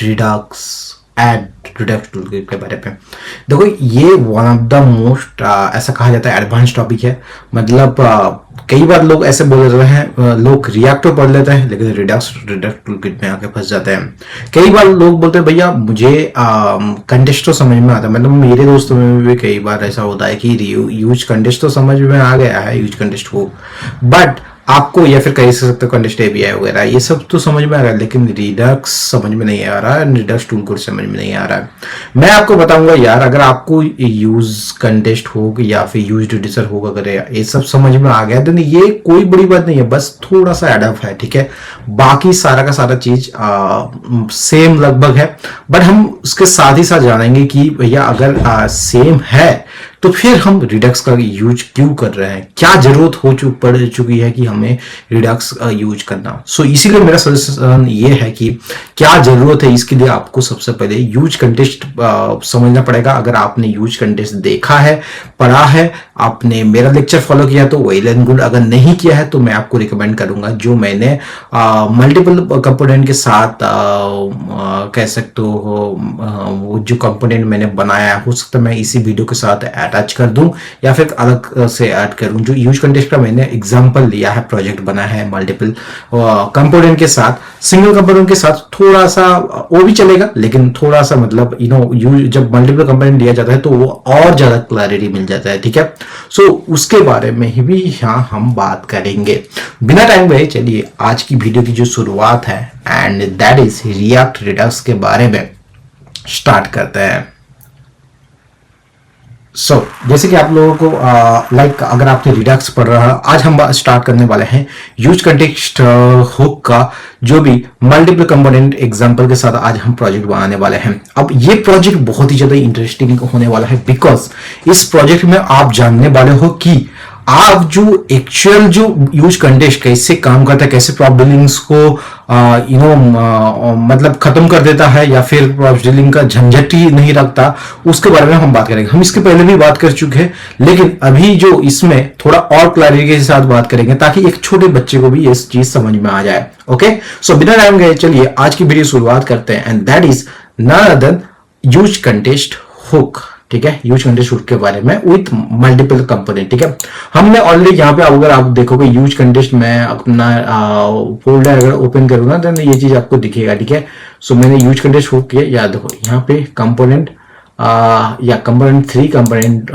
Redux Redux toolkit के बारे में। देखो ये वन ऑफ द मोस्ट ऐसा कहा जाता है एडवांस टॉपिक है। मतलब कई बार लोग ऐसे बोल देते हैं, लोग रिएक्ट तो पढ़ लेते हैं लेकिन रिडक्स टूलकिट में आके फंस जाते हैं। कई बार लोग बोलते हैं भैया मुझे कंटेस्ट तो समझ में आता है। मतलब मेरे दोस्तों में भी कई बार ऐसा होता है कि यूज कंटेस्ट तो समझ में आ गया है, यूज कंटेस्ट को, बट आपको या फिर कह सकते हो कंटेस्ट एपीआई वगैरह ये सब तो समझ में आ रहा है, लेकिन रिडक्स समझ में नहीं आ रहा है, रिडक्स टूलकिट समझ में नहीं आ रहा है। मैं आपको बताऊंगा यार, अगर आपको यूज कंटेस्ट हो या फिर यूज रिड्यूसर होगा, अगर ये सब समझ में आ गया तो नहीं, ये कोई बड़ी बात नहीं है, बस थोड़ा सा एडअप है, ठीक है। बाकी सारा का सारा चीज सेम लगभग है, बट हम उसके साथ ही साथ जानेंगे कि भैया अगर सेम है तो फिर हम रिडक्स का यूज क्यों कर रहे हैं, क्या जरूरत पड़ चुकी है कि हमें रिडक्स यूज करना। सो इसीलिए मेरा सजेशन ये है कि क्या जरूरत है, इसके लिए आपको सबसे पहले यूज कंटेस्ट समझना पड़ेगा। अगर आपने यूज कंटेस्ट देखा है, पढ़ा है, आपने मेरा लेक्चर फॉलो किया तो वेल एंड गुड। अगर नहीं किया है तो मैं आपको रिकमेंड करूंगा जो मैंने मल्टीपल कंपोनेंट के साथ कह सकते हो, वो जो कंपोनेंट मैंने बनाया हो सकता है मैं इसी वीडियो के साथ अटैच कर दूं या फिर अलग से ऐड करूं। जो यूज कंटेस्ट का मैंने एग्जांपल लिया है, प्रोजेक्ट बना है मल्टीपल कंपोनेंट के साथ, सिंगल कंपोनेंट के साथ थोड़ा सा वो भी चलेगा, लेकिन थोड़ा सा मतलब जब मल्टीपल कंपोनेंट लिया जाता है तो वो और ज्यादा क्लैरिटी मिल जाता है, ठीक है। सो उसके बारे में ही भी यहाँ हम बात करेंगे। बिना टाइम गए चलिए आज की वीडियो की जो शुरुआत है and that is react Redux के बारे में स्टार्ट करते हैं। जैसे कि आप लोगों को अगर आपने रिडक्स पढ़ रहा है, आज हम स्टार्ट करने वाले हैं यूज कंटेक्स्ट हुक का, जो भी मल्टीपल कंपोनेंट एग्जांपल के साथ आज हम प्रोजेक्ट बनाने वाले हैं। अब ये प्रोजेक्ट बहुत ही ज्यादा इंटरेस्टिंग होने वाला है, बिकॉज इस प्रोजेक्ट में आप जानने वाले हो कि आप जो एक्चुअल जो यूज कंटेस्ट कैसे काम करता है, कैसे प्रॉब्लम्स को मतलब खत्म कर देता है या फिर प्रॉब्लम का झंझट ही नहीं रखता, उसके बारे में हम बात करेंगे। हम इसके पहले भी बात कर चुके हैं, लेकिन अभी जो इसमें थोड़ा और क्लैरिटी के साथ बात करेंगे ताकि एक छोटे बच्चे को भी ये चीज समझ में आ जाए। ओके, सो बिना टाइम गए चलिए आज की वीडियो शुरुआत करते हैं and that is none other than use context hook, ठीक है। यूज कंटेस्ट हुक के बारे में विथ मल्टीपल कंपोनेंट, ठीक है। हमने ऑलरेडी यहाँ पे अगर आप देखोगे यूज कंटेस्ट में अपना फोल्डर अगर ओपन करूंगा तो ये चीज आपको दिखेगा, ठीक है। सो मैंने यूज कंटेस्ट हुक किया, याद देखो यहाँ पे कंपोनेंट या कंपोनेंट 3, कंपोनेंट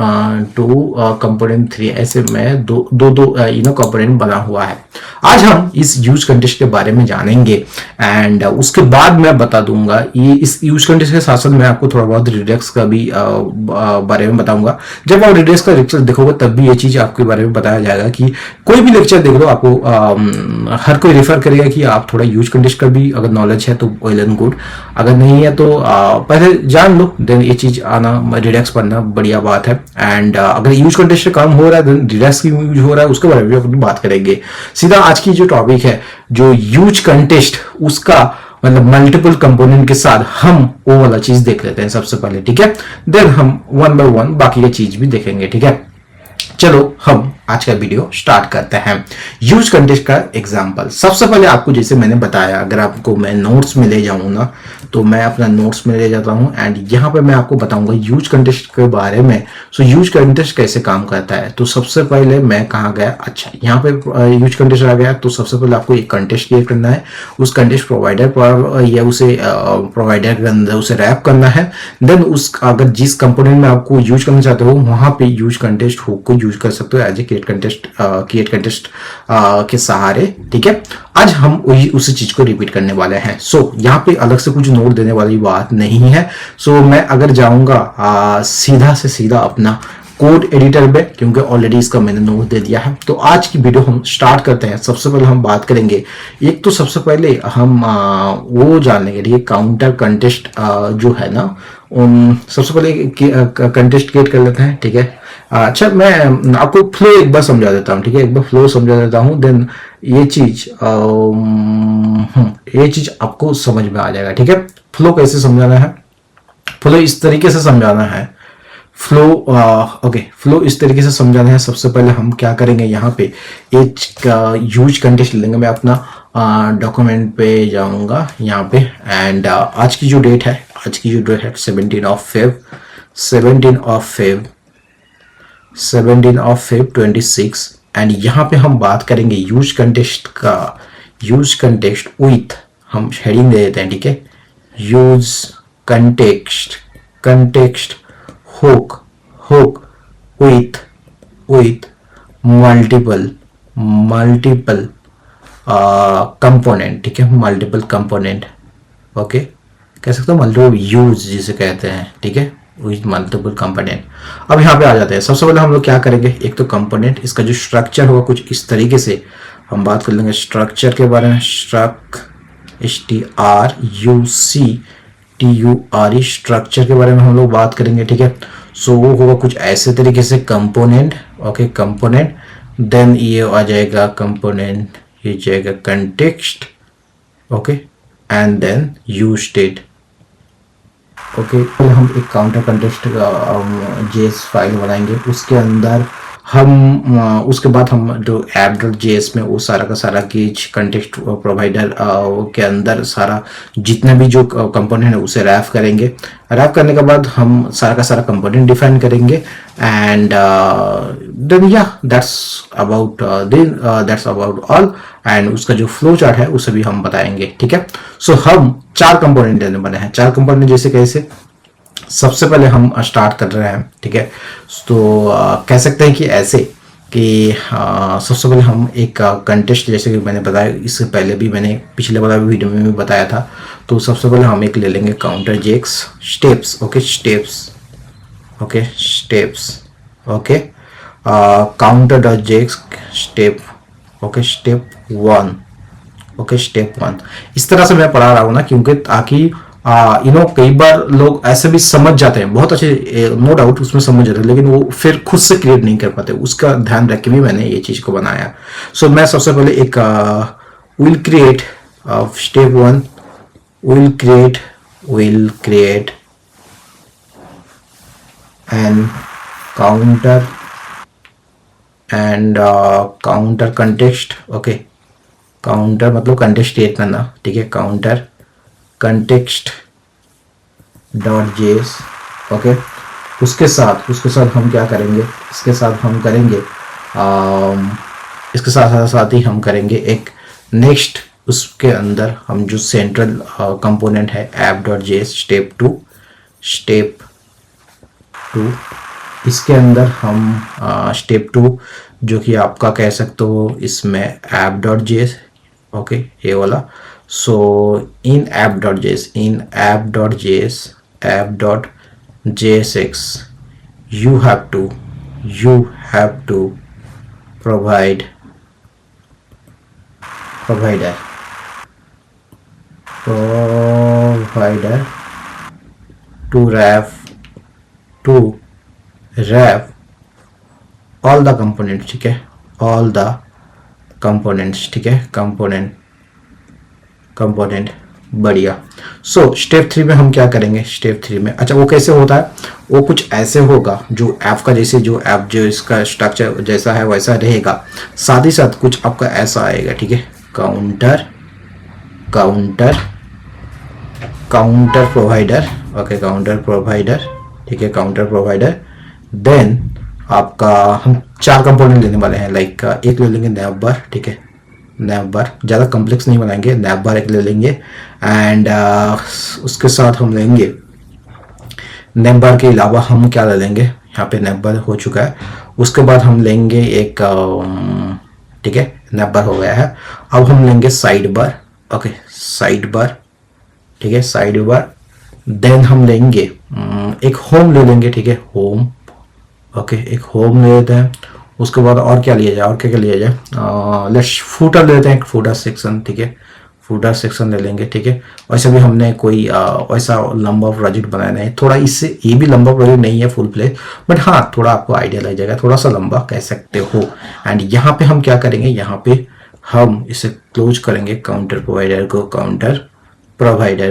2, कंपोनेंट 3, ऐसे में दो कंपोनेंट बना हुआ है। आज हम इस यूज कंटेस्ट के बारे में जानेंगे एंड उसके बाद मैं बता दूंगा ये इस यूज कंटेस्ट के साथ साथ मैं आपको थोड़ा बहुत रिडक्स का भी बारे में बताऊंगा। जब आप रिडक्स का लेक्चर देखोगे तब भी ये चीज आपके बारे में बताया जाएगा कि कोई भी लेक्चर देख लो आपको हर कोई रेफर करेगा कि आप थोड़ा यूज कंटेस्ट का भी अगर नॉलेज है तो वेल एंड गुड, अगर नहीं है तो पहले जान लो, देन ये चीज आना रिडक्स पढ़ना बढ़िया बात है। एंड अगर यूज कंटेस्ट कम हो रहा है देन रिडक्स की यूज हो रहा है, उसके बारे में अपनी बात करेंगे। सीधा आज की जो टॉपिक है जो यूज कंटेस्ट, उसका मतलब मल्टीपल कंपोनेंट के साथ हम वो वाला चीज देख लेते हैं सबसे पहले, ठीक है। देन हम वन बाय वन बाकी की चीज भी देखेंगे, ठीक है। चलो हम आज का वीडियो स्टार्ट करते हैं। यूज कंटेस्ट का एग्जांपल सबसे पहले आपको जैसे मैंने बताया, अगर आपको मैं नोट्स में ले जाऊं ना तो मैं अपना नोट्स में ले जाता हूं एंड यहाँ पे मैं आपको बताऊंगा यूज कंटेस्ट के बारे में। सो यूज कंटेस्ट कैसे काम करता है, तो सबसे पहले मैं कहाँ गया, अच्छा यहाँ पे यूज कंटेस्ट आ गया। तो सबसे पहले आपको एक कंटेस्ट क्रिएट करना है, उस कंटेस्ट प्रोवाइडर पर या उसे प्रोवाइडर के अंदर उसे रैप करना है। देन उस अगर जिस कंपोनेंट में आपको यूज करना चाहते हो वहां पे यूज कंटेस्ट हुक को यूज कर सकते हो एज ए क्रिएट कंटेस्ट के सहारे, ठीक है। आज हम उसी चीज को रिपीट करने वाले हैं। सो यहाँ पे अलग से कुछ नोट देने वाली बात नहीं है। सो मैं अगर जाऊंगा सीधा से सीधा अपना कोड एडिटर पे, क्योंकि ऑलरेडी इसका मैंने नोट दे दिया है। तो आज की वीडियो हम स्टार्ट करते हैं। सबसे पहले हम बात करेंगे, एक तो सबसे पहले हम वो जान लेंगे, ठीक है, काउंटर कंटेस्ट जो है ना, सबसे पहले कंटेस्ट क्रिएट कर लेते हैं, ठीक है। अच्छा मैं आपको फ्लो एक बार समझा देता हूँ, ठीक है, एक बार फ्लो समझा देता हूँ, देन ये चीज आपको समझ में आ जाएगा, ठीक है। फ्लो कैसे समझाना है, फ्लो इस तरीके से समझाना है, फ्लो इस तरीके से समझाना है। सबसे पहले हम क्या करेंगे, यहाँ पे एक यूज कंटेस्ट लेंगे, मैं अपना डॉक्यूमेंट पे जाऊंगा यहाँ पे, एंड आज की जो डेट है, 17 ऑफ फेब 26, एंड यहाँ पे हम बात करेंगे यूज कंटेक्स्ट का, यूज कंटेक्स्ट विथ, हम हेडिंग दे देते हैं, ठीक है, use context, context hook, hook with multiple component, ठीक है, मल्टीपल कंपोनेंट, ओके, कह सकते हो मल्टीपल यूज जिसे कहते हैं, ठीक है, विथ मल्टीपल कंपोनेंट। अब यहाँ पे आ जाते हैं, सबसे पहले हम लोग क्या करेंगे, एक तो कंपोनेंट, इसका जो स्ट्रक्चर होगा कुछ इस तरीके से हम बात कर लेंगे स्ट्रक्चर के बारे में, STRUCTURE स्ट्रक्चर के बारे में हम लोग बात करेंगे, ठीक है। सो वो होगा कुछ ऐसे तरीके से कंपोनेंट, ओके, कंपोनेंट, देन ये आ जाएगा कंपोनेंट, ये जाएगा context, okay, and then use state, okay. हम एक काउंटर कंटेक्स्ट जेएस फाइल बनाएंगे, उसके अंदर हम उसके बाद हम जो app.js में वो सारा का सारा चीज कंटेक्स्ट प्रोवाइडर के अंदर सारा जितने भी जो कंपोनेंट है उसे रैप करेंगे। रैप करने के बाद हम सारा का सारा कंपोनेंट डिफाइन करेंगे, एंड देन या दैट्स अबाउट ऑल, एंड उसका जो फ्लो चार्ट है उसे भी हम बताएंगे, ठीक है। सो हम 4 कंपोनेंट लेने बने हैं, 4 कंपोनेंट जैसे कैसे, सबसे पहले हम स्टार्ट कर रहे हैं, ठीक है। तो कह सकते हैं कि ऐसे कि सबसे पहले हम एक कंटेस्ट, जैसे कि मैंने बताया, इससे पहले भी मैंने पिछले वाला वीडियो में भी बताया था, तो सबसे पहले हम एक ले लेंगे counter JSX steps, okay, steps, okay, steps, okay, counter dot JSX step, okay, step 1, okay, step 1। इस तरह से मैं पढ़ा रहा हूँ ना, क्योंकि ताकि कई बार लोग ऐसे भी समझ जाते हैं, बहुत अच्छे, नो डाउट उसमें समझ जाते हैं, लेकिन वो फिर खुद से क्रिएट नहीं कर पाते, उसका ध्यान रख के भी मैंने ये चीज को बनाया। सो मैं सबसे पहले एक will create step 1, will create and counter context, okay, counter मतलब कंटेक्स्ट क्रिएट करना, ठीक है, counter context dot JS, okay. उसके साथ हम क्या करेंगे, इसके साथ ही हम करेंगे एक नेक्स्ट, उसके अंदर हम जो सेंट्रल कंपोनेंट है app.js स्टेप 2, इसके अंदर हम स्टेप 2 जो कि आपका कह सकते हो इसमें app.js, ओके, ये वाला। So in app.js, app.jsx, you have to provide provider to wrap all the components, ठीक है, all the components, ठीक है, कंपोनेंट, बढ़िया। सो स्टेप 3 में हम क्या करेंगे, स्टेप 3 में, अच्छा वो कैसे होता है, वो कुछ ऐसे होगा, जो ऐप का जैसे जो ऐप जो इसका स्ट्रक्चर जैसा है वैसा रहेगा, साथ ही साथ कुछ आपका ऐसा आएगा, ठीक है, counter provider, okay, counter provider, ठीक है, काउंटर प्रोवाइडर। देन आपका हम 4 कंपोनेंट लेने वाले हैं, लाइक एक ले लेंगे नैवबार, ठीक है, नैवबार ज़्यादा कॉम्प्लेक्स नहीं बनाएंगे, नैवबार एक ले लेंगे, एंड उसके साथ हम लेंगे नैवबार के अलावा हम क्या ले लेंगे, यहाँ पे नैवबार हो चुका है, उसके बाद हम लेंगे एक, ठीक है, नैवबार हो गया है, अब हम लेंगे side bar, okay, side bar, ठीक है, साइड बार। देन हम लेंगे एक होम ले लेंगे, ठीक है, होम, ओके, एक होम ले लेते हैं। उसके बाद और क्या लिया जाए, और क्या क्या लिया जाए, लेट्स फूटर ले लेते हैं, एक फूटर सेक्शन, ठीक है, फूटर सेक्शन ले लेंगे, ठीक है। वैसे भी हमने कोई ऐसा लंबा प्रोजेक्ट बनाया नहीं, थोड़ा इससे ये भी लंबा प्रोजेक्ट नहीं है फुल प्लेज, बट हाँ थोड़ा आपको आइडिया लग जाएगा, थोड़ा सा लंबा कह सकते हो। एंड यहाँ पे हम क्या करेंगे, यहाँ पे हम इसे क्लोज करेंगे, काउंटर प्रोवाइडर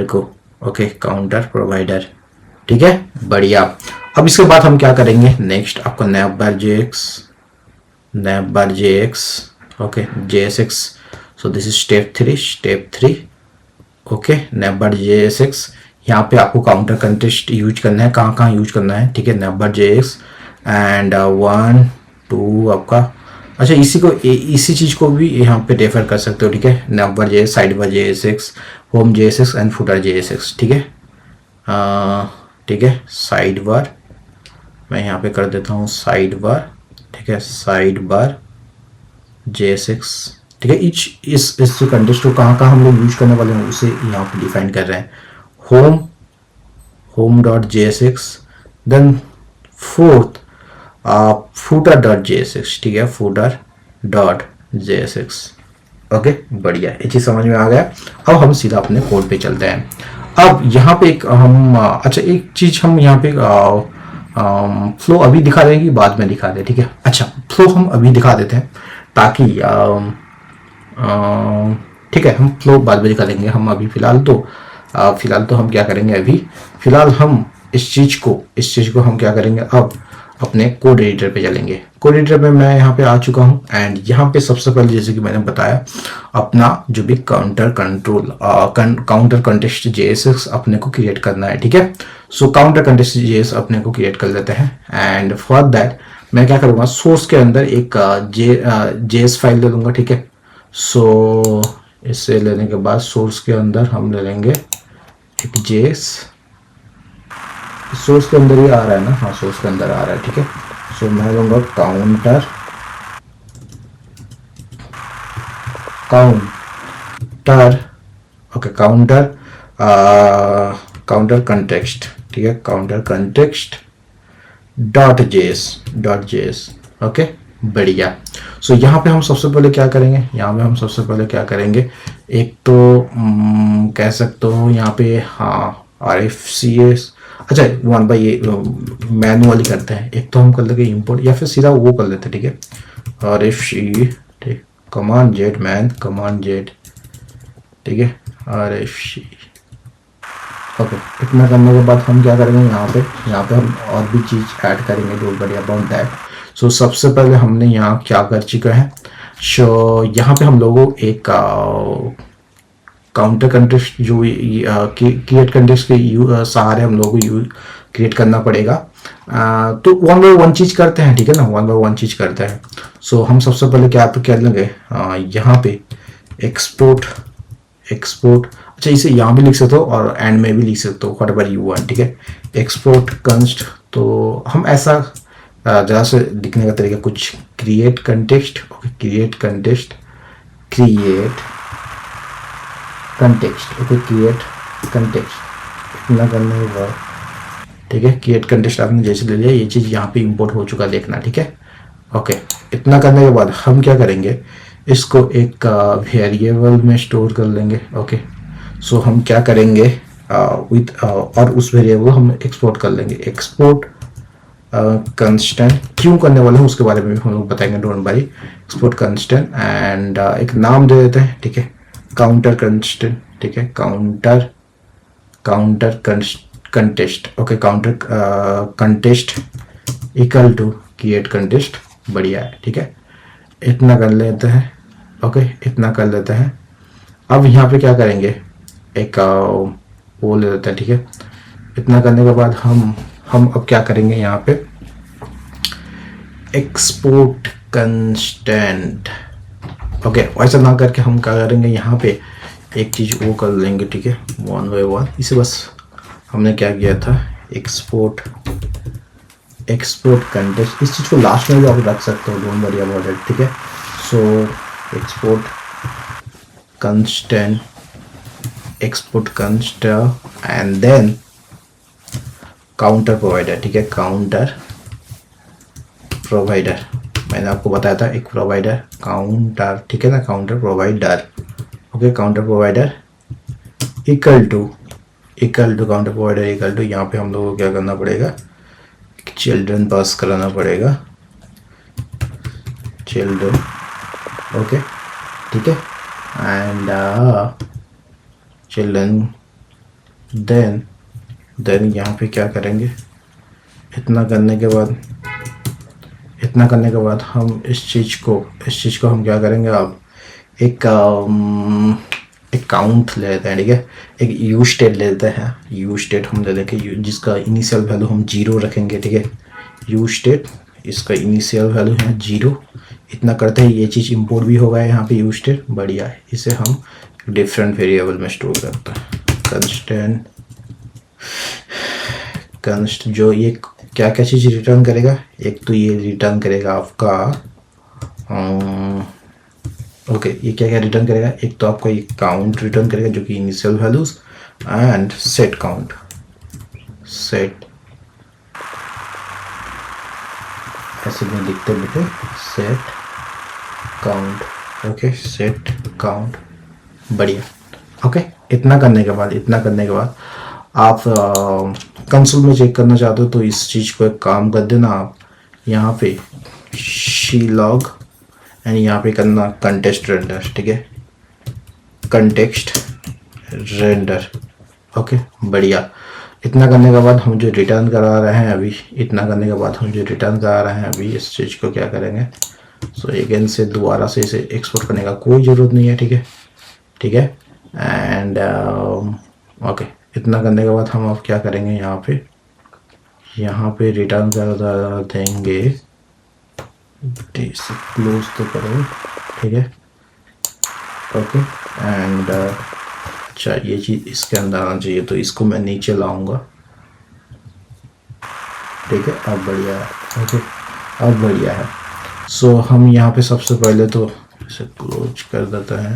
को, ओके, काउंटर प्रोवाइडर, ठीक है, बढ़िया। अब इसके बाद हम क्या करेंगे, नेक्स्ट आपका navbar JSX, okay, JSX। So this is step 3 okay. Navbar JSX, यहाँ पे आपको काउंटर कंटेस्ट यूज करना है, कहाँ कहाँ यूज करना है, ठीक है। नेबर JS एंड 1 2 आपका, अच्छा इसी चीज़ को भी यहाँ पे रेफर कर सकते हो, ठीक है। Neighbour JS, side bar JSX, home JSX and footer JSX, ठीक है। ठीक है, साइड बार मैं यहाँ पे कर देता हूँ साइड बार, ठीक है, साइड बार JSX, ठीक है। इस कंटेस्ट को कहाँ कहाँ हम लोग यूज करने वाले हैं उसे यहाँ पे डिफाइन कर रहे हैं। Home dot JSX, then fourth footer dot JSX, ठीक है, फूटर डॉट JSX, ओके। बढ़िया, ये चीज़ समझ में आ गया। अब हम सीधा अपने कोड पे चलते हैं। अब यहाँ पे एक चीज़ हम यहाँ पे फ्लो अभी दिखा देंगे, बाद में दिखा दे, ठीक है। अच्छा, फ्लो हम अभी दिखा देते हैं ताकि ठीक है, हम फ्लो बाद में दिखा देंगे। हम अभी फिलहाल तो हम क्या करेंगे, अभी फिलहाल हम इस चीज़ को हम क्या करेंगे, अब अपने कोड एडिटर पे चलेंगे। कोड एडिटर पे मैं यहाँ पे आ चुका हूँ एंड यहाँ पे सबसे पहले जैसे कि मैंने बताया अपना जो भी काउंटर कंटेस्ट JSX अपने को क्रिएट करना है, ठीक है। सो काउंटर कंटेस्ट JS अपने को क्रिएट कर लेते हैं एंड फॉर दैट मैं क्या करूँगा, सोर्स के अंदर एक JS फाइल ले लूँगा, ठीक है। सो इससे लेने के बाद सोर्स के अंदर हम ले लेंगे एक JS, सोर्स के अंदर ही आ रहा है ना, हाँ सोर्स के अंदर आ रहा है, ठीक है। सो मैं लूँगा काउंटर ओके, काउंटर कंटेक्स्ट, ठीक है, counter context dot JS, okay. बढ़िया। सो यहाँ पे हम सबसे पहले क्या करेंगे, एक तो कह सकते हो यहाँ पे, हाँ RFCS, अच्छा 1/8 मैनुअली करते हैं। एक तो हम कर लेंगे इंपोर्ट या फिर सीधा वो कर लेते हैं, ठीक है, RFC, ठीक, कमांड जेड, ठीक है, RFC, ओके। इतना करने के बाद हम क्या करेंगे, यहाँ पे हम और भी चीज़ ऐड करेंगे, डोंट वरी अबाउट दैट। सो सबसे पहले हमने यहाँ क्या कर चुका है, सो यहाँ पे हम लोगों एक काउंटर कंटेस्ट जो क्रिएट कंटेस्ट के सहारे हम लोगों को क्रिएट करना पड़ेगा। तो 1 बाय 1 चीज़ करते हैं, ठीक है ना, 1 बाय 1 चीज़ करते हैं। सो हम सबसे पहले क्या कर लेंगे, यहाँ पे एक्सपोर्ट, अच्छा इसे यहाँ भी लिख सकते हो और एंड में भी लिख सकते हो, व्हाटएवर यू वांट, ठीक है। एक्सपोर्ट कंस्ट, तो हम ऐसा ज़रा से लिखने का तरीका कुछ create context, okay, create context, इतना करने के बाद, ठीक है, क्रिएट कंटेक्स्ट आपने जैसे ले लिया, ये चीज़ यहाँ पे इंपोर्ट हो चुका, देखना, ठीक है, ओके। इतना करने के बाद हम क्या करेंगे, इसको एक वेरिएबल में स्टोर कर लेंगे, ओके। सो हम क्या करेंगे और उस वेरिएबल हम एक्सपोर्ट कर लेंगे, एक्सपोर्ट कंस्टेंट क्यों करने वाले हैं उसके बारे में भी हम लोग बताएंगे, don't worry. Export constant and एक नाम दे देते हैं, ठीक है, काउंटर कंस्टेंट, ठीक है, counter context, okay, counter context equal to create context, बढ़िया है, ठीक है। इतना कर लेते हैं, ओके, इतना कर लेते हैं। अब यहाँ पे क्या करेंगे, एक वो ले लेते हैं, ठीक है। इतना करने के बाद हम अब क्या करेंगे, यहाँ पे एक्सपोर्ट कंस्टेंट, ओके। ऐसा ना करके हम क्या करेंगे, यहाँ पे एक चीज़ वो कर लेंगे, ठीक है, 1 बाय 1। इसे बस हमने क्या किया था, एक्सपोर्ट कंटेस्ट, इस चीज़ को लास्ट में भी आप रख सकते हो, डोंट वरी अबाउट इट, ठीक है। So export const and then counter provider, ठीक है, काउंटर प्रोवाइडर, मैंने आपको बताया था एक प्रोवाइडर काउंटर, ठीक है ना, counter provider, okay. Counter provider equal to counter provider equal to, यहाँ पे हम लोगों को क्या करना पड़ेगा, चिल्ड्रन पास कराना पड़ेगा, चिल्ड्रन, ओके, ठीक है, एंड चिल्ड्रन, देन यहाँ पे क्या करेंगे, इतना करने के बाद हम इस चीज़ को हम क्या करेंगे, अब एक काउंट ले लेते हैं, ठीक है। एक यू स्टेट ले लेते हैं, यू स्टेट हम ले लेंगे जिसका इनिशियल वैल्यू हम जीरो रखेंगे, ठीक है। यू स्टेट, इसका इनिशियल वैल्यू है जीरो। इतना करते ही ये चीज़ इंपोर्ट भी होगा यहाँ पे, यू स्टेट, बढ़िया है। इसे हम डिफरेंट वेरिएबल में स्टोर करते हैं। कंस्ट जो ये क्या क्या चीज़ रिटर्न करेगा, एक तो ये रिटर्न करेगा आपका ओके, ये क्या क्या रिटर्न करेगा, एक तो आपका ये काउंट रिटर्न करेगा जो कि initial values, and set count, set ऐसे में लिखते बेटे, set count, okay, set count, बढ़िया। ओके, इतना करने के बाद आप कंसोल में चेक करना चाहते हो तो इस चीज़ को एक काम कर देना, आप यहाँ पे शीलॉग एंड यहाँ पे करना कंटेक्स्ट रेंडर, ठीक है, कंटेक्स्ट रेंडर, ओके, बढ़िया। इतना करने के बाद हम जो रिटर्न करा रहे हैं अभी, इस चीज़ को क्या करेंगे, सो अगेन से दोबारा से इसे एक्सपोर्ट करने का कोई ज़रूरत नहीं है, ठीक है। एंड ओके, इतना करने के बाद हम अब क्या करेंगे, यहाँ पे रिटर्न कर देंगे, क्लोज तो करो, ठीक है, ओके। एंड अच्छा, ये चीज़ इसके अंदर आना चाहिए तो इसको मैं नीचे लाऊंगा, ठीक है, अब बढ़िया है, ओके, अब बढ़िया है। सो हम यहाँ पे सबसे पहले तो इसे क्लोज कर देते हैं,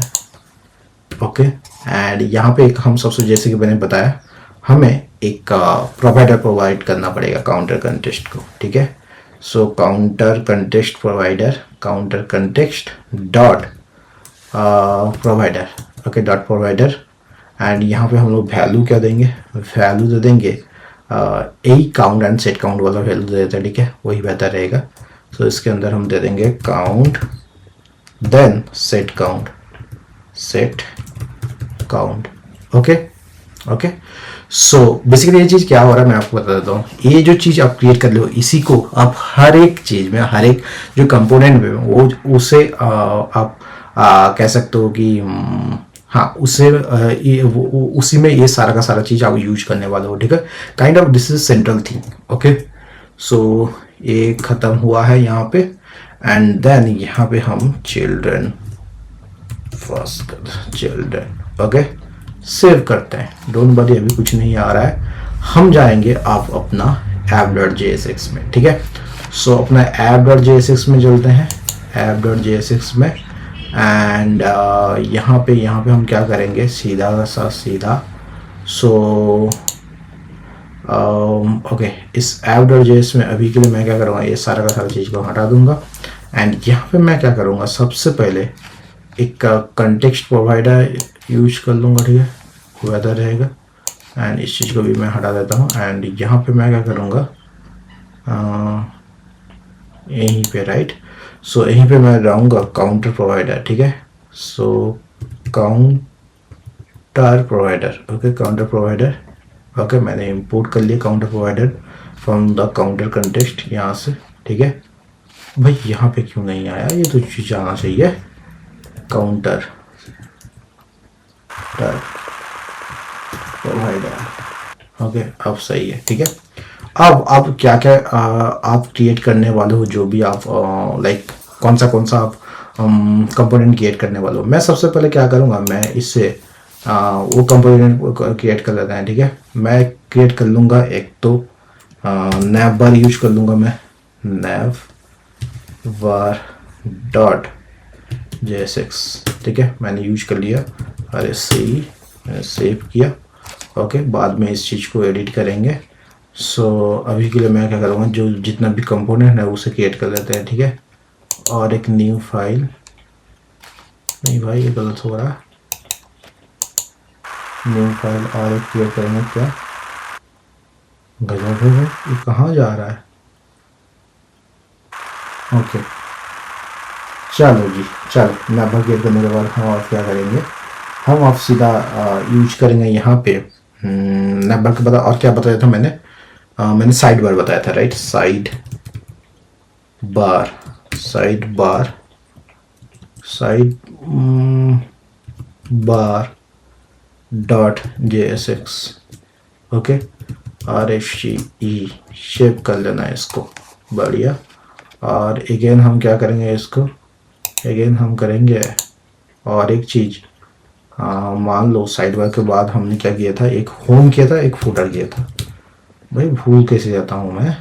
ओके। एंड यहाँ पे एक हम सबसे, जैसे कि मैंने बताया, हमें एक प्रोवाइडर प्रोवाइड करना पड़ेगा काउंटर कंटेक्स्ट को, ठीक है। So counter context provider, counter context dot provider, okay, dot provider. And यहाँ पे हम लोग वैल्यू क्या देंगे, वैल्यू दे देंगे ए काउंट एंड सेट काउंट वाला वैल्यू दे देते हैं, ठीक है, वही बेहतर रहेगा। सो इसके अंदर हम दे देंगे count then set count, okay. So basically ये चीज़ क्या हो रहा है मैं आपको बता देता हूँ। ये जो चीज़ आप क्रिएट कर लो, इसी को आप हर एक चीज़ में, हर एक जो कंपोनेंट में वो उसे आप कह सकते हो कि हाँ, उससे उसी में ये सारा का सारा चीज़ आप यूज करने वाले हो, ठीक है। Kind of this is central thing, okay. So ये ख़त्म हुआ है यहाँ पे, एंड देन यहाँ पे हम चिल्ड्रन फर्स्ट, ओके, सेव करते हैं। डोंट वरी, अभी कुछ नहीं आ रहा है, हम जाएंगे आप अपना app.jsx में, ठीक है। सो अपना app.jsx में चलते हैं, app.jsx में, एंड यहाँ पे हम क्या करेंगे, सीधा सो ओके, इस app.js में अभी के लिए मैं क्या करूँगा, ये सारा का सारा चीज़ को हटा दूंगा। एंड यहाँ पे मैं क्या करूँगा, सबसे पहले एक कंटेक्स्ट प्रोवाइडर यूज कर लूँगा, ठीक है, वेदर रहेगा। एंड इस चीज़ को भी मैं हटा देता हूँ। एंड यहाँ पे मैं क्या करूँगा, यहीं पे राइट, सो यहीं पे मैं लाऊंगा काउंटर प्रोवाइडर, ठीक है। So counter provider, okay, counter provider, okay, मैंने इंपोर्ट कर लिया counter provider from the counter context यहाँ से, ठीक है। भाई यहाँ पे क्यों नहीं आया, ये तो चीज़ आना चाहिए, काउंटर प्रोवाइडर, ओके, अब सही है, ठीक है। अब क्या क्या आप क्रिएट करने वाले हो, जो भी आप लाइक कौन सा आप कंपोनेंट क्रिएट करने वाले हो। मैं सबसे पहले क्या करूँगा, मैं इससे वो कंपोनेंट क्रिएट कर लेते हैं, ठीक है। मैं क्रिएट कर लूँगा एक तो nav bar यूज कर लूँगा मैं, nav var डॉट jsx, ठीक है, मैंने यूज कर लिया, अरे सही, मैंने सेव किया, ओके। बाद में इस चीज़ को एडिट करेंगे। सो अभी के लिए मैं क्या करूँगा, जो जितना भी कंपोनेंट है उसे क्रिएट कर लेते हैं, ठीक है। और एक न्यू फाइल, नहीं भाई ये गलत हो रहा है, न्यू फाइल और एक क्रिएट करेंगे, क्या गजब है, ये कहाँ जा रहा है, ओके। चलो जी, चलो नाभा क्रिएट करने के बाद हम आप क्या करेंगे, हम आप सीधा यूज करेंगे यहाँ पे नाभा के बाद। और क्या बताया था मैंने साइड बार बताया था, right, side bar side bar dot JSX। Okay, RSCE shape कर लेना है इसको, बढ़िया। और अगेन हम क्या करेंगे इसको, अगेन हम करेंगे और एक चीज़, मान लो साइड बार के बाद हमने क्या किया था, एक होम किया था, एक फुटर किया था। भाई भूल कैसे जाता हूँ मैं,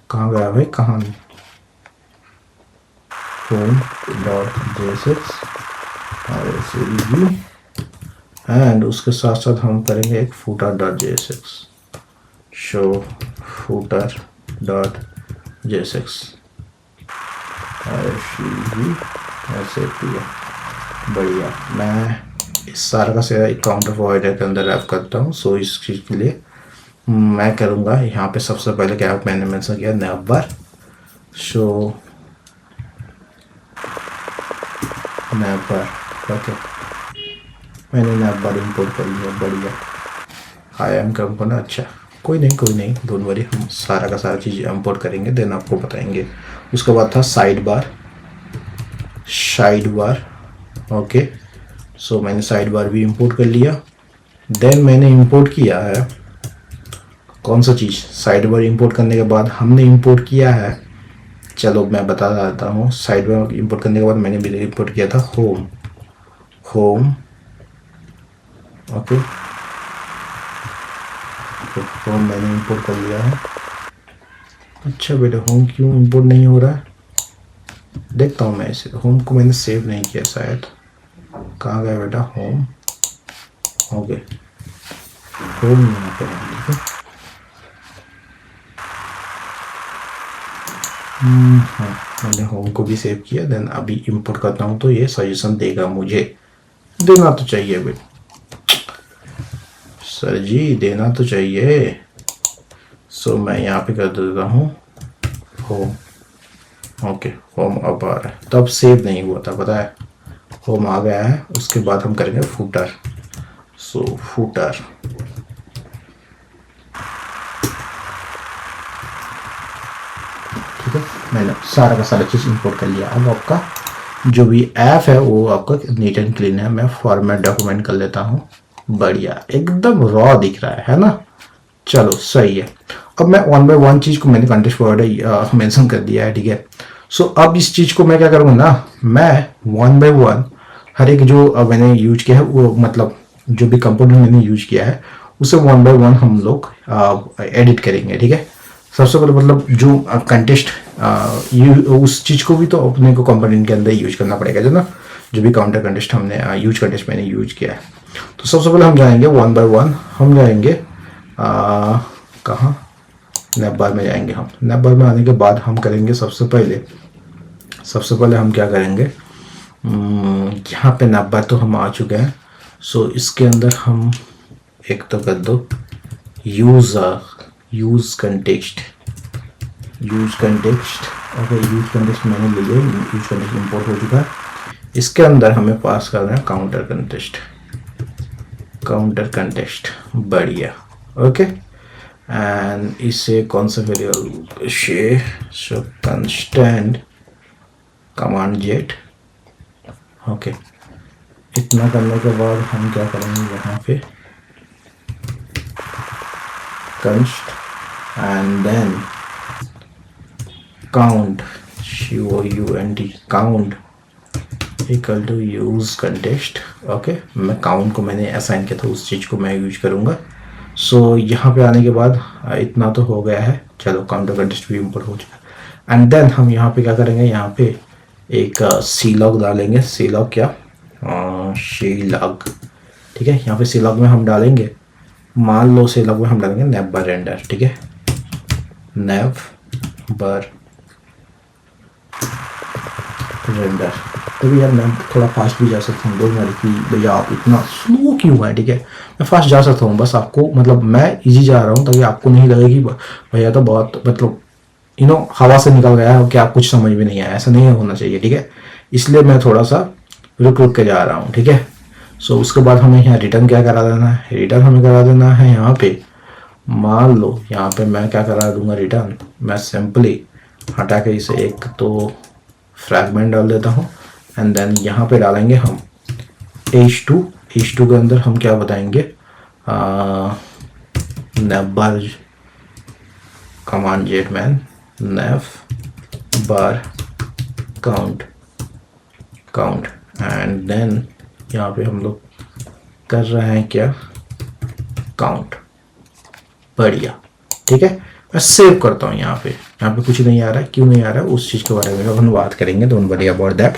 कहाँ गया भाई, कहाँ नहीं, home dot JSX RSCE and उसके साथ साथ हम करेंगे एक footer dot JSX, show footer dot JSX RSCE ऐसे किया, बढ़िया। मैं इस सारा का सारा एक काउंटर प्रोवाइडर के अंदर रैप करता हूँ। सो इस चीज़ के लिए मैं करूँगा यहाँ पे सबसे पहले क्या मैंने मेंशन किया, नैवबार, शो नैवबार। ओके, मैंने नैवबार इंपोर्ट कर लिया, बढ़िया। IAM कंपोनेंट, अच्छा कोई नहीं, डोंट वरी, हम सारा का सारा चीज़ इंपोर्ट करेंगे, देन आपको बताएंगे। उसके बाद था साइड बार। ओके, सो मैंने साइड बार भी इंपोर्ट कर लिया। देन मैंने इंपोर्ट किया है कौन सा चीज़, साइड बार इंपोर्ट करने के बाद हमने इंपोर्ट किया है, चलो मैं बता देता हूँ। साइड बार इंपोर्ट करने के बाद मैंने भी इंपोर्ट किया था होम। ओके, होम मैंने इंपोर्ट कर लिया है। अच्छा बेटा, होम क्यों इंपोर्ट नहीं हो रहा है, देखता हूँ मैं इसे। होम को मैंने सेव नहीं किया शायद, कहाँ गया बेटा होम, ओके होम यहाँ पे है, ठीक है। हाँ, मैंने होम को भी सेव किया। देन अभी इंपोर्ट करता हूँ तो ये सजेशन देगा, मुझे देना तो चाहिए बेटा, सर जी देना तो चाहिए। सो मैं यहाँ पे कर देता हूँ होम। ओके, होम अब आ रहा है, तब सेव नहीं हुआ था, पता है। होम आ गया है, उसके बाद हम करेंगे फुटर। सो फुटर, ठीक है, मैंने सारा का सारा चीज़ इंपोर्ट कर लिया। अब आपका जो भी ऐप है वो आपका नीट एंड क्लीन है। मैं फॉर्मेट डॉक्यूमेंट कर लेता हूँ, बढ़िया, एकदम रॉ दिख रहा है ना। चलो सही है। अब मैं 1 बाय 1 चीज़ को मैंने कंटेक्स्ट प्रोवाइडर मेंशन कर दिया है, ठीक है। सो अब इस चीज़ को मैं क्या करूँगा ना, मैं 1 बाय 1 हर एक जो मैंने यूज किया है, वो मतलब जो भी कंपोनेंट मैंने यूज किया है उसे 1 बाय 1 हम लोग एडिट करेंगे, ठीक है। सबसे पहले मतलब जो कंटेस्ट उस चीज़ को भी तो अपने को कंपोनेंट के अंदर यूज करना पड़ेगा, जो ना जो भी काउंटर कंटेस्ट हमने कंटेस्ट मैंने यूज किया है। तो सबसे पहले हम जाएंगे 1 बाय 1, हम जाएंगे कहाँ, नैवबार में जाएंगे हम। नैवबार में आने के बाद हम करेंगे सबसे पहले हम क्या करेंगे, यहाँ पे नैवबार तो हम आ चुके हैं। सो इसके अंदर हम एक तो कर दो use context. Okay, use context मैंने ले लिया, यूज कंटेक्स्ट इंपोर्ट हो चुका है। इसके अंदर हमें पास करना है काउंटर कंटेक्स्ट, बढ़िया। ओके, एंड इसे कौन सा variable, show constant command jet. Okay, इतना करने के बाद हम क्या करेंगे, यहाँ पे const and then count, count equal to use context. Okay, मैं काउंट को मैंने असाइन किया था, उस चीज़ को मैं यूज करूँगा। सो यहाँ पे आने के बाद इतना तो हो गया है, चलो काउंटर कंटेक्स्ट भी इंपोर्ट हो चुका है। एंड देन हम यहाँ पे क्या करेंगे, यहाँ पे एक सी लॉग डालेंगे। सी लॉग क्या, सी लॉग, ठीक है। यहाँ पे सी लॉग में हम डालेंगे, मान लो सी लॉग में हम डालेंगे नैवबार रेंडर, ठीक है, नैवबार रेंडर। तो यार मैं थोड़ा फास्ट भी जा सकता हूँ, बोल मेरी कि भैया आप इतना स्लो क्यों है, ठीक है। मैं फास्ट जा सकता हूँ, बस आपको मतलब मैं इजी जा रहा हूँ ताकि आपको नहीं लगे कि भैया तो बहुत मतलब हवा से निकल गया है, क्या कुछ समझ में नहीं आया, ऐसा नहीं होना चाहिए, ठीक है। इसलिए मैं थोड़ा सा रुक के जा रहा हूँ, ठीक है। सो उसके बाद हमें यहाँ रिटर्न क्या करा देना है, रिटर्न हमें करा देना है यहाँ पे, मान लो यहाँ पे मैं क्या करा दूंगा रिटर्न, मैं सिंपली हटा के इसे एक तो फ्रैगमेंट डाल देता हूँ एंड देन यहाँ पे डालेंगे हम h2 के अंदर हम क्या बताएंगे, navbar कमांड जेटमैन navbar काउंट एंड देन यहाँ पे हम लोग कर रहे हैं क्या, काउंट। बढ़िया, ठीक है। मैं सेव करता हूँ। यहाँ पे कुछ नहीं आ रहा है, क्यों नहीं आ रहा है उस चीज़ के बारे में हम बात करेंगे, डोंट वरी अबाउट दैट।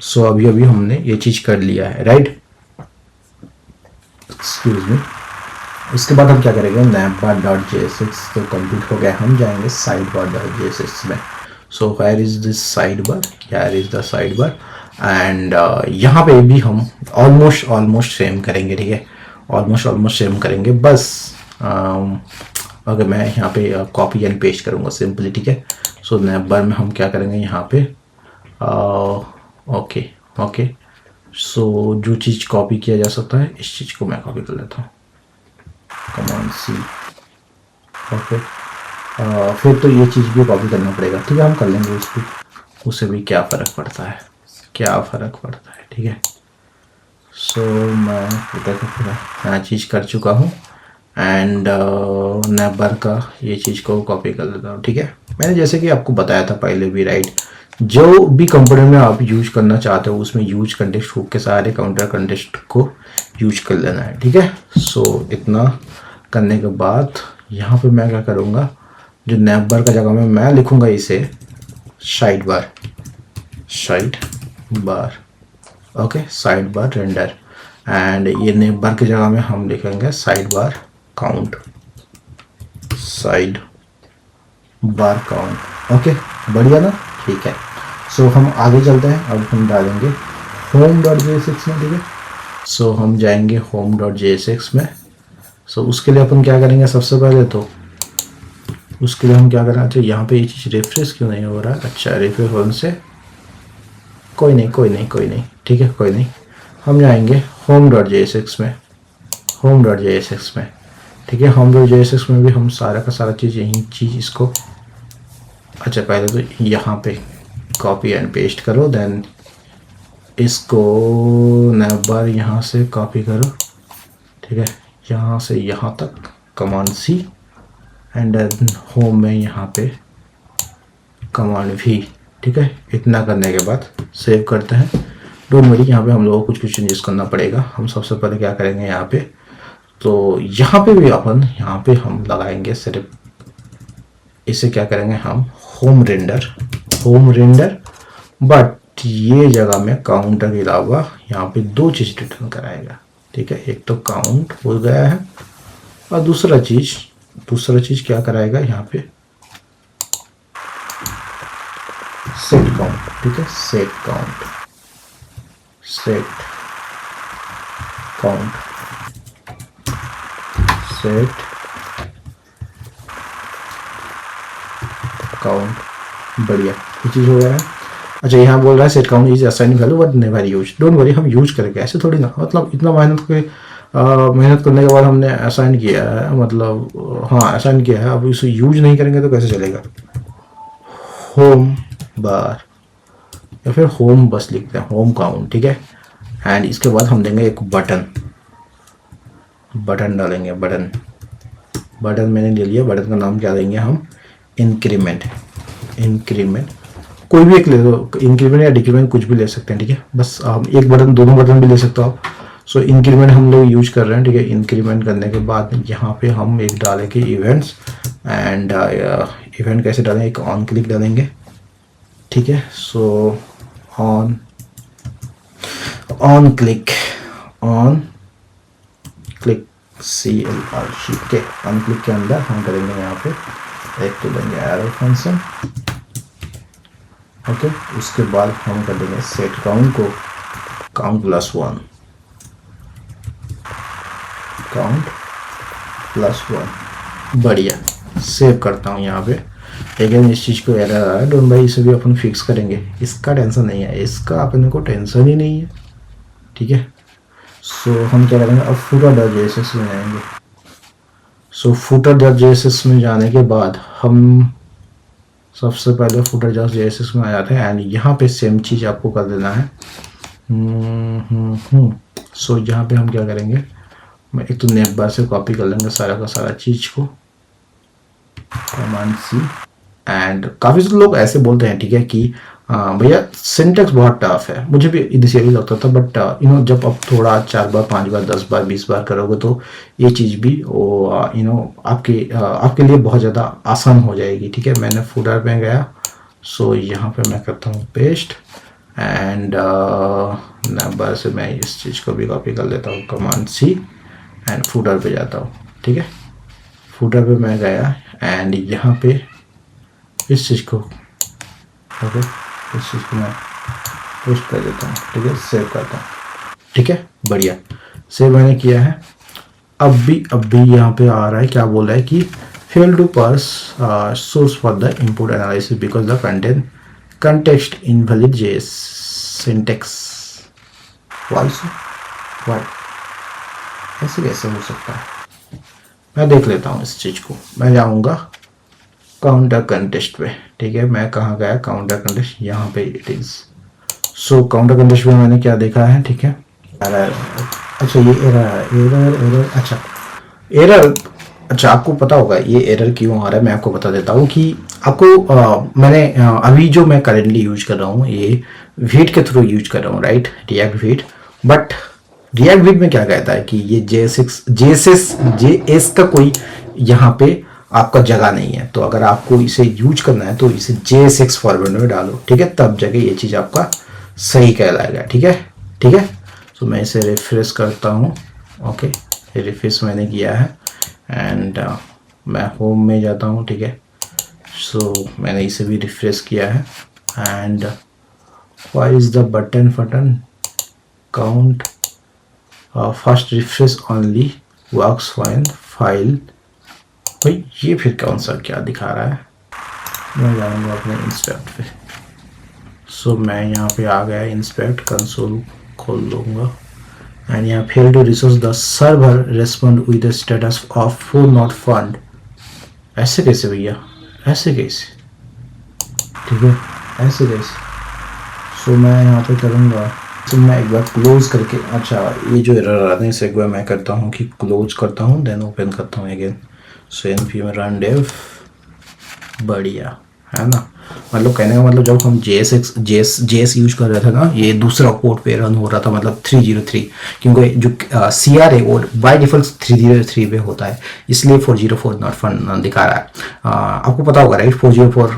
सो अभी हमने ये चीज़ कर लिया है, राइट, एक्सक्यूज मी। उसके बाद हम क्या करेंगे, navbar.jsx तो कंप्लीट हो गया, हम जाएंगे sidebar.jsx में। So where is this sidebar, here is the sidebar and यहाँ पे भी हम ऑलमोस्ट सेम करेंगे, ठीक है, ऑलमोस्ट सेम करेंगे। बस अगर मैं यहाँ पे कॉपी एंड पेस्ट करूँगा सिंपली, ठीक है। सो navbar में हम क्या करेंगे यहाँ पे, ओके। सो जो चीज़ कॉपी किया जा सकता है, इस चीज़ को मैं कॉपी कर लेता हूँ, कमांड सी, ओके। फिर तो ये चीज़ भी कॉपी करना पड़ेगा, ठीक है, हम कर लेंगे उससे भी क्या फ़र्क पड़ता है, ठीक है। सो मैं पूरा चीज़ कर चुका हूँ एंड navbar का ये चीज़ को कॉपी कर लेता हूँ, ठीक है। मैंने जैसे कि आपको बताया था पहले भी, राइट, जो भी कंपोनेंट में आप यूज करना चाहते हो उसमें यूज कंटेक्स्ट हुक के सारे काउंटर कंटेक्स्ट को यूज कर लेना है, ठीक है। सो इतना करने के बाद यहाँ पे मैं क्या करूँगा, जो navbar का जगह में मैं लिखूँगा इसे side bar, okay, side bar render and ये navbar की जगह में हम लिखेंगे साइड बार काउंट, ओके, बढ़िया ना, ठीक है। सो हम आगे चलते हैं, अब हम डालेंगे home.jsx में, ठीक है। सो हम जाएंगे home.jsx में। सो उसके लिए अपन क्या करेंगे, सबसे पहले तो उसके लिए हम क्या करना चाहिए, यहाँ पे ये चीज़ रिफ्रेश क्यों नहीं हो रहा है, अच्छा रिफ्रेश होने से कोई नहीं, ठीक है, कोई नहीं। हम जाएंगे home.jsx में, ठीक है। home.jsx में भी हम सारा का सारा चीज़ यही चीज़ इसको, अच्छा पहले तो यहाँ पे कॉपी एंड पेस्ट करो, देन इसको navbar यहाँ से कॉपी करो, ठीक है, यहाँ से यहाँ तक command C and then home में यहाँ पे कमांड वी, ठीक है। इतना करने के बाद सेव करते हैं। डोंट वरी, यहाँ पे हम लोगों को कुछ चेंजेस करना पड़ेगा। हम सबसे पहले क्या करेंगे यहाँ पे, तो यहाँ पे भी अपन यहाँ पे हम लगाएंगे सिर्फ इसे क्या करेंगे हम होम रेंडर, बट ये जगह में काउंटर के अलावा यहाँ पे दो चीज़ रिटर्न कराएगा, ठीक है। एक तो काउंट हो गया है और दूसरा चीज़ क्या कराएगा यहाँ पे, सेट काउंट, ठीक है, सेट काउंट बढ़िया, ये चीज़ हो गया है। अच्छा यहाँ बोल रहा है set count is assign value but never use, don't worry, हम यूज करेंगे, ऐसे थोड़ी ना, मतलब इतना मेहनत करने के बाद हमने असाइन किया है, मतलब हाँ असाइन किया है, अब इसे यूज नहीं करेंगे तो कैसे चलेगा। होम बार या फिर होम बस लिखते हैं, होम काउंट, ठीक है। एंड इसके बाद हम देंगे एक बटन डालेंगे, बटन मैंने ले लिया, बटन का नाम क्या देंगे हम, इंक्रीमेंट, कोई भी एक ले लो, इंक्रीमेंट या डिक्रीमेंट कुछ भी ले सकते हैं, ठीक है। बस हम एक बटन, दोनों बटन भी ले सकते हो आप। सो इंक्रीमेंट हम लोग यूज कर रहे हैं, ठीक है। इंक्रीमेंट करने के बाद यहाँ पे हम एक डालेंगे इवेंट्स एंड इवेंट कैसे डालेंगे, एक ऑन क्लिक डालेंगे, ठीक है। सो ऑन क्लिक CLR के ऑन क्लिक के अंदर हम करेंगे यहाँ पे एक तो देंगे एरो फंक्शन, ओके। उसके बाद हम कर देंगे सेट काउंट को काउंट प्लस वन, बढ़िया, सेव करता हूँ यहाँ पे। लेकिन इस चीज़ को एरर आ रहा है, डोंट भाई, इसे भी अपन फिक्स करेंगे, इसका टेंशन नहीं है, इसका अपने को टेंशन ही नहीं है, ठीक है। सो हम क्या करेंगे, अब footer.js में जाएंगे। सो footer.js में जाने के बाद हम सबसे पहले फुटर जस्ट जेएसएक्स में आ जाते हैं एंड यहाँ पे सेम चीज़ आपको कर देना है। सो यहाँ पे हम क्या करेंगे, मैं एक तो नेप बार से कॉपी कर लेंगे सारा का सारा चीज़ को, कमांड सी। एंड काफ़ी लोग ऐसे बोलते हैं ठीक है कि भैया सिंटेक्स बहुत टफ है, मुझे भी इनिशियली लगता था, बट जब आप थोड़ा 4 बार 5 बार 10 बार 20 बार करोगे तो ये चीज़ भी वो आपके लिए बहुत ज़्यादा आसान हो जाएगी। ठीक है, मैंने फुटर में गया, सो यहाँ पे मैं करता हूँ पेस्ट एंड नंबर से मैं इस चीज़ को भी कॉपी कर लेता हूँ, कमांड सी एंड फुटर पे जाता हूँ। ठीक है, फुटर पे मैं गया एंड यहाँ पे इस चीज़ को ओके इस चीज़ को मैं पेस्ट कर देता हूँ। ठीक है, सेव करता हूँ। ठीक है, बढ़िया, सेव मैंने किया है। अब भी यहाँ पे आ रहा है, क्या बोल रहा है कि fail to pass source for the input analysis because the context invalid JS syntax. Why ऐसे कैसे हो सकता है? मैं देख लेता हूँ इस चीज़ को। मैं जाऊँगा काउंटर कंटेस्ट पे। ठीक है, मैं कहाँ गया, काउंटर कंटेस्ट, यहाँ पे it is. So counter contest में मैंने क्या देखा है, ठीक है, एरर। अच्छा ये एरर अच्छा एरर, अच्छा आपको पता होगा ये एरर क्यों आ रहा है। मैं आपको बता देता हूँ कि आपको मैंने अभी जो मैं करेंटली यूज कर रहा हूँ ये वीट के थ्रू यूज कर रहा हूँ, right, react wheat. But react wheat में क्या कहता है कि ये जेएस का कोई यहाँ पे आपका जगह नहीं है, तो अगर आपको इसे यूज करना है तो इसे JSX फॉर्मेट में डालो। ठीक है, तब जगह ये चीज़ आपका सही कहलाएगा। ठीक है, तो मैं इसे रिफ्रेश करता हूँ। ओके, रिफ्रेश मैंने किया है एंड मैं होम में जाता हूँ। ठीक है, सो मैंने इसे भी रिफ्रेश किया है and what is the button count first refresh only works fine file. भाई ये फिर कौन सा क्या दिखा रहा है? मैं जाऊँगा अपने इंस्पेक्ट पे। सो मैं यहाँ पे आ गया, इंस्पेक्ट कंसोल खोल लूँगा एंड यहाँ fail to resource the server respond with the status of full not found. ऐसे कैसे भैया, ऐसे कैसे? ठीक है, ऐसे कैसे? सो मैं यहाँ पे करूँगा, तो मैं एक बार क्लोज करके, अच्छा ये जो एरर आने से एक बार मैं करता हूँ कि क्लोज करता हूँ देन ओपन करता हूँ अगेन। सो npm रन डेव, बढ़िया है ना। मतलब कहने का मतलब जब हम JS यूज कर रहे थे ना, ये दूसरा पोर्ट पे रन हो रहा था, मतलब 303, क्योंकि जो CR है वो बाय डिफॉल्ट 303 पे होता है, इसलिए 404 नॉट फन दिखा रहा है। आपको पता होगा राइट 404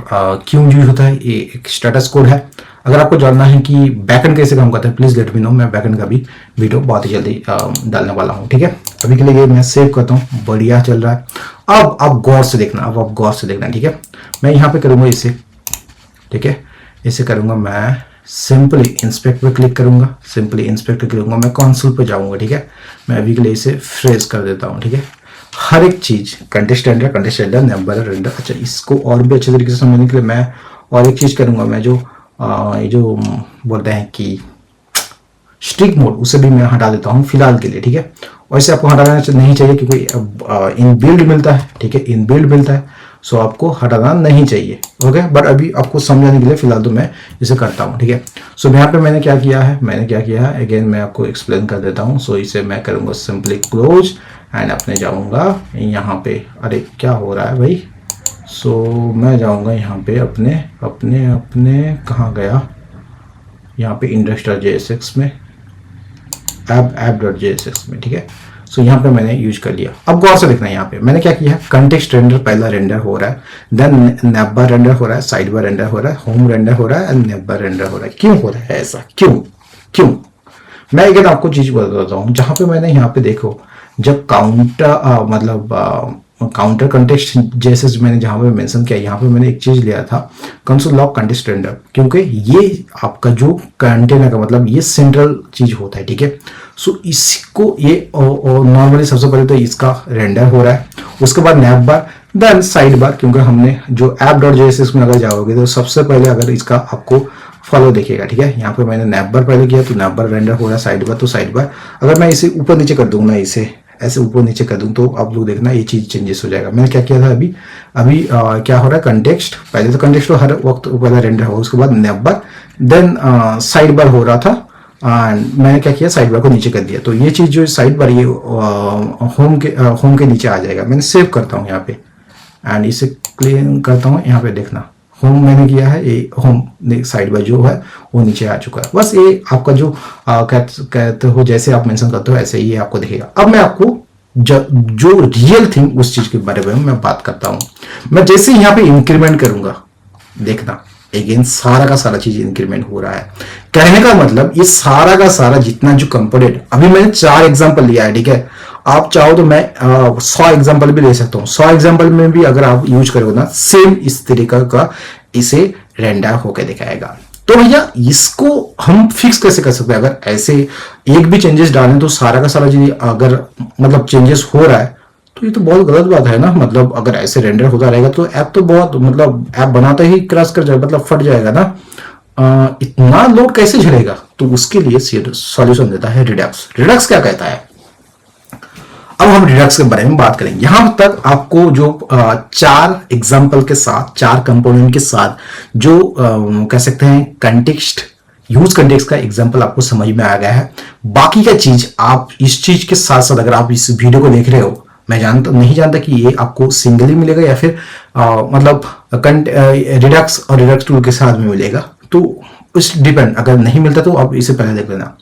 क्यों यूज होता है, ये एक स्टेटस कोड है। अगर आपको जानना है कि बैकएंड कैसे काम करता है प्लीज़ लेट मी नो, मैं बैकएंड का भी वीडियो बहुत ही जल्दी डालने वाला हूँ। ठीक है, अभी के लिए ये मैं सेव करता हूँ, बढ़िया चल रहा है। अब आप गौर से देखना, आप गौर से देखना। ठीक है, मैं यहाँ पे करूँगा इसे, ठीक है, इसे करूँगा मैं सिंपली इंस्पेक्ट पे क्लिक करूँगा, सिंपली इंस्पेक्ट पे करूँगा, मैं कंसोल पे जाऊँगा। ठीक है, मैं अभी के लिए इसे फ्रेश कर देता हूँ। ठीक है, हर एक चीज़ कंटेस्ट रेंडर नंबर रेंडर। अच्छा, इसको और भी अच्छे तरीके से समझने के लिए मैं और एक चीज़ करूँगा, मैं जो ये जो बोलते हैं कि स्ट्रिक मोड, उसे भी मैं हटा देता हूँ फिलहाल के लिए। ठीक है, वैसे आपको हटाना नहीं चाहिए क्योंकि इन बिल्ड मिलता है। ठीक है, इन बिल्ड मिलता है, सो आपको हटाना नहीं चाहिए। ओके, बट अभी आपको समझाने के लिए फिलहाल तो मैं इसे करता हूँ। ठीक है, सो यहाँ पे मैंने क्या किया है अगेन मैं आपको एक्सप्लेन कर देता हूँ। सो इसे मैं करूँगा सिंपली क्लोज एंड अपने जाऊँगा यहाँ पे, अरे क्या हो रहा है भाई। सो मैं जाऊँगा यहाँ पे अपने कहाँ गया, यहाँ पे index.jsx में app.jsx में। ठीक है, सो यहाँ पे मैंने यूज कर लिया। अब गौर से देखना, यहाँ पे मैंने क्या किया है, कंटेक्स्ट रेंडर पहला रेंडर हो रहा है, देन नैप बार रेंडर हो रहा है, साइड बार रेंडर हो रहा है, होम रेंडर हो रहा है एंड नैप बार रेंडर हो रहा है। क्यों हो रहा है ऐसा, क्यों? मैं अगर आपको चीज बताता हूँ, जहाँ पे मैंने यहाँ पे देखो, जब काउंटर कंटेक्स्ट जैसे मैंने जहाँ पे मेंशन किया, यहाँ पे मैंने एक चीज लिया था कंसोल लॉग कंटेक्स्ट रेंडर, क्योंकि ये आपका जो कंटेनर का मतलब ये सेंट्रल चीज होता है। ठीक है, सो इसको ये नॉर्मली सबसे पहले तो इसका रेंडर हो रहा है, उसके बाद नैप बार, देन साइड बार, क्योंकि हमने जो app.js में अगर जाओगे तो सबसे पहले अगर इसका आपको फॉलो देखिएगा। ठीक है, यहाँ पे मैंने नैप बार पहले किया तो नैप बार रेंडर हो रहा है, साइड बार तो साइड बार। अगर मैं इसे ऊपर नीचे कर दूंगा, इसे ऐसे ऊपर नीचे कर दूं तो आप लोग देखना ये चीज चेंजेस हो जाएगा। मैंने क्या किया था अभी अभी क्या हो रहा है, कंटेक्स्ट, पहले तो कंटेक्स्ट तो हर वक्त पहले रेंडर होगा, उसके बाद नेबर, देन साइड बार हो रहा था एंड मैंने क्या किया, साइड बार को नीचे कर दिया। तो ये चीज जो साइड बार ये होम के नीचे आ जाएगा। मैंने सेव करता हूँ यहाँ पे एंड इसे क्लीन करता हूँ। यहाँ पे देखना होम मैंने किया है, ये होम साइड बार जो है वो नीचे आ चुका है। बस ये आपका जो कहते हो, जैसे आप मेंशन करते हो ऐसे ही आपको दिखेगा। अब मैं आपको जो रियल थिंग उस चीज के बारे में मैं बात करता हूँ। मैं जैसे यहाँ पे इंक्रीमेंट करूंगा, देखना अगेन सारा का सारा चीज इंक्रीमेंट हो रहा है। कहने का मतलब ये सारा का सारा जितना जो कंपोनेंट, अभी मैंने 4 एग्जांपल लिया है, ठीक है। आप चाहो तो मैं 100 एग्जांपल भी ले सकता हूँ। 100 एग्जांपल में भी अगर आप यूज करोगे ना, सेम इस तरीका का इसे रेंडर होकर दिखाएगा। तो भैया इसको हम फिक्स कैसे कर सकते हैं? अगर ऐसे एक भी चेंजेस डालें तो सारा का सारा चीज अगर मतलब चेंजेस हो रहा है तो ये तो बहुत गलत बात है ना। मतलब अगर ऐसे रेंडर होता रहेगा तो ऐप तो बहुत मतलब ऐप बनाते ही क्रैश कर जाएगा, मतलब फट जाएगा ना। इतना लोड कैसे झेलेगा? तो उसके लिए सॉल्यूशन देता है रिडक्स। रिडक्स क्या कहता है? अब हम रिडक्स के बारे में बात करेंगे। यहां तक आपको जो 4 एग्जांपल के साथ, 4 कंपोनेंट के साथ जो कह सकते हैं कंटेक्स्ट, यूज कंटेक्स्ट का एग्जांपल आपको समझ में आ गया है। बाकी का चीज आप इस चीज के साथ साथ अगर आप इस वीडियो को देख रहे हो, मैं नहीं जानता कि ये आपको सिंगली मिलेगा या फिर मतलब रिडक्स और रिडक्स टूल के साथ में मिलेगा, तो उस डिपेंड। अगर नहीं मिलता तो आप इसे पहले देख लेना।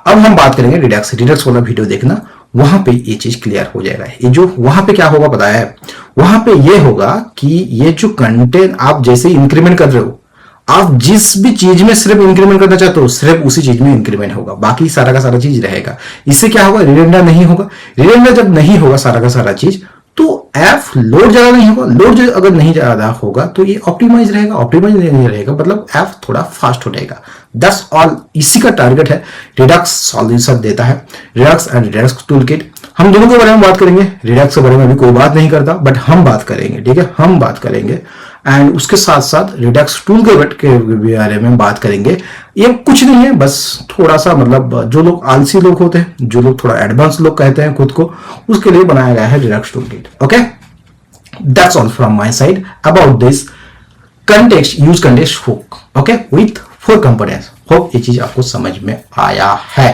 अब हम बात करेंगे रिडक्स वाला वीडियो देखना, वहां पे ये चीज क्लियर हो जाएगा। ये जो वहां पे क्या होगा पता है? वहां पे ये होगा कि ये जो कंटेंट आप जैसे इंक्रीमेंट कर रहे हो, आप जिस भी चीज में सिर्फ इंक्रीमेंट करना चाहते हो सिर्फ उसी चीज में इंक्रीमेंट होगा, बाकी सारा का सारा चीज रहेगा। इससे क्या होगा? रिडेंडर नहीं होगा। रिडेंडर जब नहीं होगा सारा का सारा चीज, तो ऐप लोड ज्यादा नहीं होगा। लोड अगर नहीं ज्यादा होगा तो ये ऑप्टिमाइज रहेगा। ऑप्टिमाइज नहीं रहेगा मतलब ऐप थोड़ा फास्ट हो जाएगा। That's all. इसी का टारगेट है रिडक्स सॉल्यूशन देता है, Redux and Redux tool kit. हम दोनों के बारे में बात करेंगे। रिडक्स के बारे में अभी कोई बात नहीं करता, बट हम बात करेंगे, ठीक है, हम बात करेंगे। एंड उसके साथ साथ रिडक्स टूल के बारे में बात करेंगे। ये कुछ नहीं है, बस थोड़ा सा मतलब जो लोग आलसी लोग होते हैं, जो लोग थोड़ा एडवांस लोग कहते हैं खुद को, उसके लिए बनाया गया है Redux tool kit. Okay, that's all from my side about this context, use context hook, okay, with 4 components. Hope ये चीज आपको समझ में आया है।